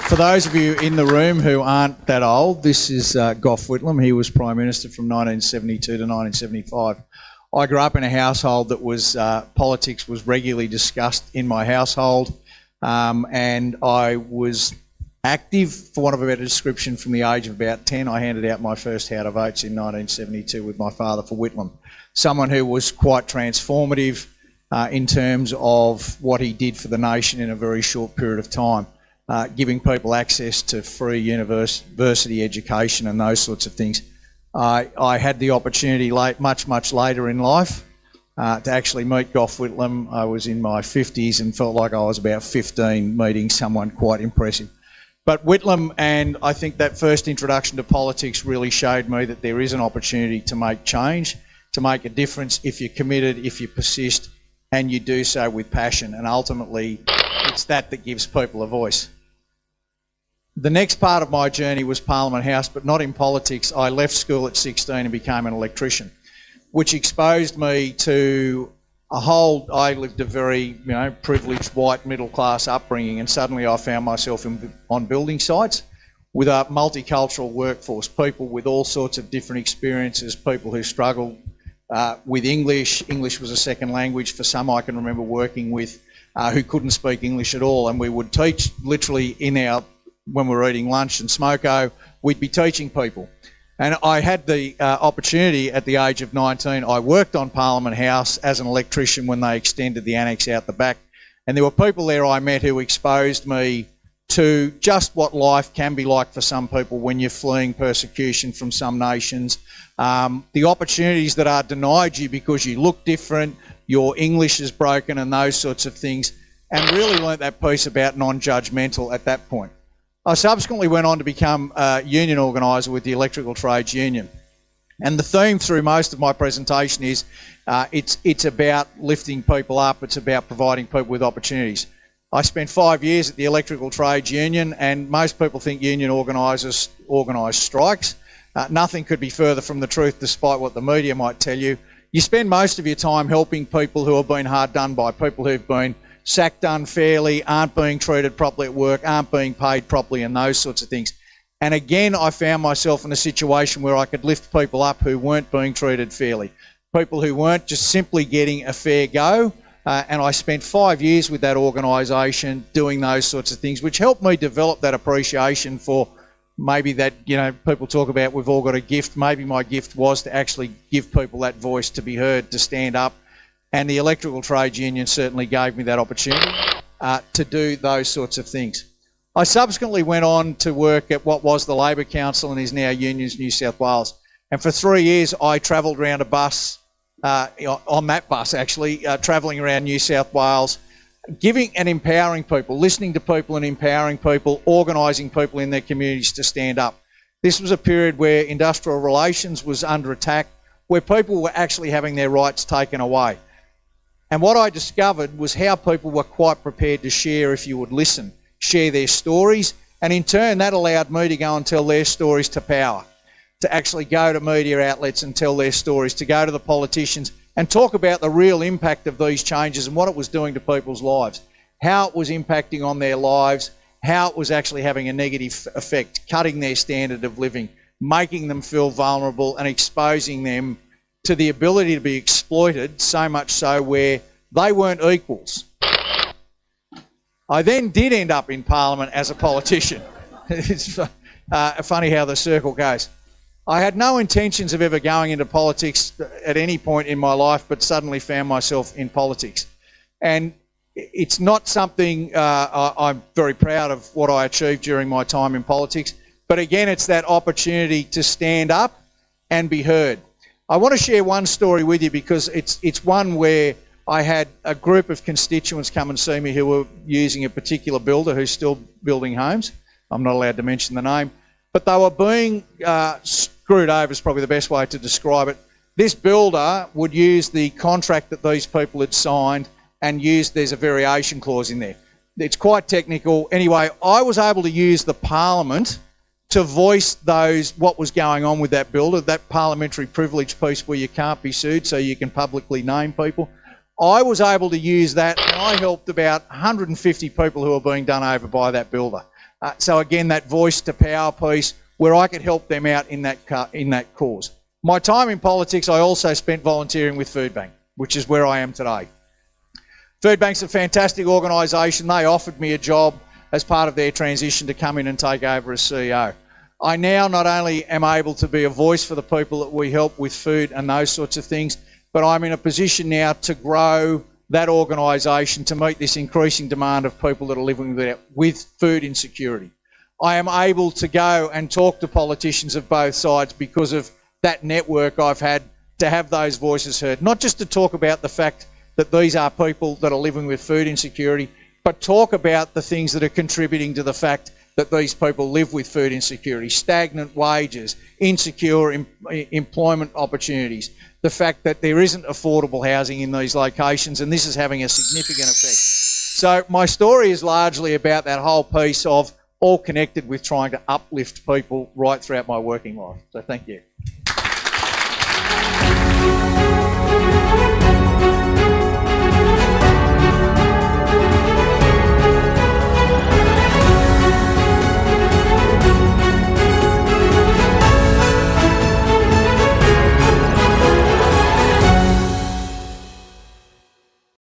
For those of you in the room who aren't that old, this is Gough Whitlam. He was Prime Minister from 1972 to 1975. I grew up in a household that was, politics was regularly discussed in my household, and I was active, for want of a better description, from the age of about 10. I handed out my first how to votes in 1972 with my father for Whitlam. Someone who was quite transformative in terms of what he did for the nation in a very short period of time. Giving people access to free university education and those sorts of things. I had the opportunity much later in life to actually meet Gough Whitlam. I was in my 50s and felt like I was about 15 meeting someone quite impressive. But Whitlam, and I think that first introduction to politics really showed me that there is an opportunity to make change, to make a difference if you're committed, if you persist, and you do so with passion. And ultimately, it's that gives people a voice. The next part of my journey was Parliament House, but not in politics. I left school at 16 and became an electrician, which exposed me to I lived a very, privileged white middle class upbringing, and suddenly I found myself on building sites with a multicultural workforce, people with all sorts of different experiences, people who struggled with English. English was a second language for some I can remember working with who couldn't speak English at all, and we would teach literally when we were eating lunch and smoko, we'd be teaching people. And I had the opportunity at the age of 19, I worked on Parliament House as an electrician when they extended the annex out the back. And there were people there I met who exposed me to just what life can be like for some people when you're fleeing persecution from some nations. The opportunities that are denied you because you look different, your English is broken and those sorts of things. And really learnt that piece about non-judgmental at that point. I subsequently went on to become a union organiser with the Electrical Trades Union. And the theme through most of my presentation is it's about lifting people up, it's about providing people with opportunities. I spent 5 years at the Electrical Trades Union, and most people think union organisers organise strikes. Nothing could be further from the truth, despite what the media might tell you. You spend most of your time helping people who have been hard done by, people who've been sacked unfairly, aren't being treated properly at work, aren't being paid properly, and those sorts of things. And again, I found myself in a situation where I could lift people up who weren't being treated fairly, people who weren't just simply getting a fair go. And I spent 5 years with that organisation doing those sorts of things, which helped me develop that appreciation for maybe that, people talk about we've all got a gift. Maybe my gift was to actually give people that voice, to be heard, to stand up. And the Electrical Trades Union certainly gave me that opportunity to do those sorts of things. I subsequently went on to work at what was the Labor Council and is now Unions New South Wales. And for 3 years, I travelled around a bus, on that bus actually, travelling around New South Wales, giving and empowering people, listening to people and empowering people, organising people in their communities to stand up. This was a period where industrial relations was under attack, where people were actually having their rights taken away. And what I discovered was how people were quite prepared to share, if you would listen, share their stories. And in turn, that allowed me to go and tell their stories to power, to actually go to media outlets and tell their stories, to go to the politicians and talk about the real impact of these changes and what it was doing to people's lives, how it was impacting on their lives, how it was actually having a negative effect, cutting their standard of living, making them feel vulnerable and exposing them to the ability to be exploited, so much so where they weren't equals. I then did end up in Parliament as a politician. It's funny how the circle goes. I had no intentions of ever going into politics at any point in my life, but suddenly found myself in politics. And it's not something, I'm very proud of what I achieved during my time in politics, but again, it's that opportunity to stand up and be heard. I want to share one story with you because it's one where I had a group of constituents come and see me who were using a particular builder who's still building homes. I'm not allowed to mention the name, but they were being screwed over is probably the best way to describe it. This builder would use the contract that these people had signed and there's a variation clause in there. It's quite technical. Anyway, I was able to use the Parliament to voice what was going on with that builder, that parliamentary privilege piece where you can't be sued so you can publicly name people. I was able to use that, and I helped about 150 people who were being done over by that builder. So again, that voice to power piece where I could help them out in that cause. My time in politics, I also spent volunteering with Food Bank, which is where I am today. Food Bank's a fantastic organisation. They offered me a job as part of their transition to come in and take over as CEO. I now not only am able to be a voice for the people that we help with food and those sorts of things, but I'm in a position now to grow that organisation to meet this increasing demand of people that are living with food insecurity. I am able to go and talk to politicians of both sides because of that network I've had to have those voices heard. Not just to talk about the fact that these are people that are living with food insecurity, but talk about the things that are contributing to the fact that these people live with food insecurity, stagnant wages, insecure employment opportunities, the fact that there isn't affordable housing in these locations, and this is having a significant effect. So my story is largely about that whole piece of all connected with trying to uplift people right throughout my working life. So thank you.